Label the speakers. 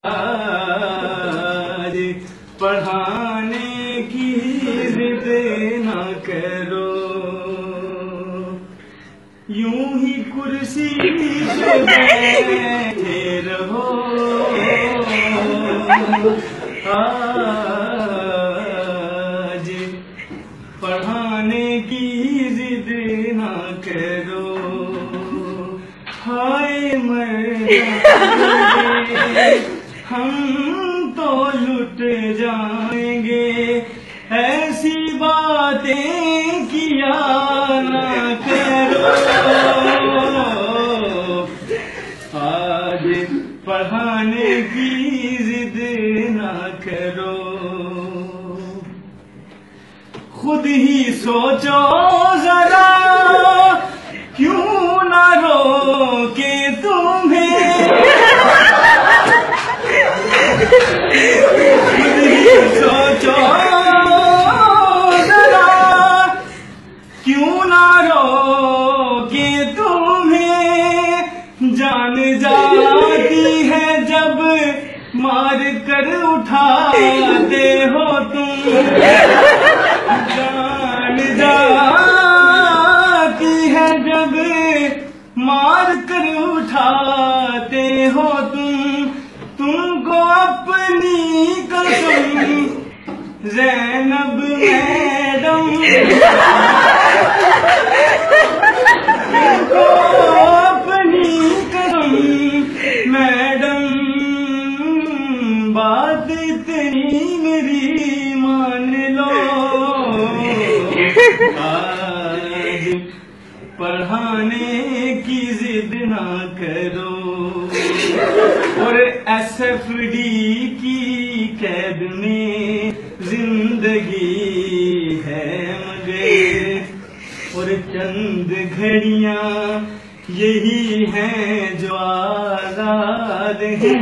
Speaker 1: आज पढ़ाने की जिद न करो, यूं ही कुर्सी पे बैठे रहो। आज पढ़ाने की जिद न करो, हाय मर हम तो लुट जाएंगे, ऐसी बातें किया ना करो। आज पढ़ाने की जिद ना करो, खुद ही सोचो जरा, क्यों ना रोके तुम्हें। सोचो जरा, क्यों ना रोके तुम्हें। जान जाती है जब मार कर उठाते हो तुम, जान जाती है जब मार कर उठाते हो तुमको अपनी कसम ज़ैनब मैडम, तुमको अपनी कसम मैडम, बात इतनी मेरी मान लो। आज पढ़ाने की जिद ना करो, और SFD की कैद में जिंदगी है मगर, और चंद घड़ियां यही हैं जो आजाद हैं।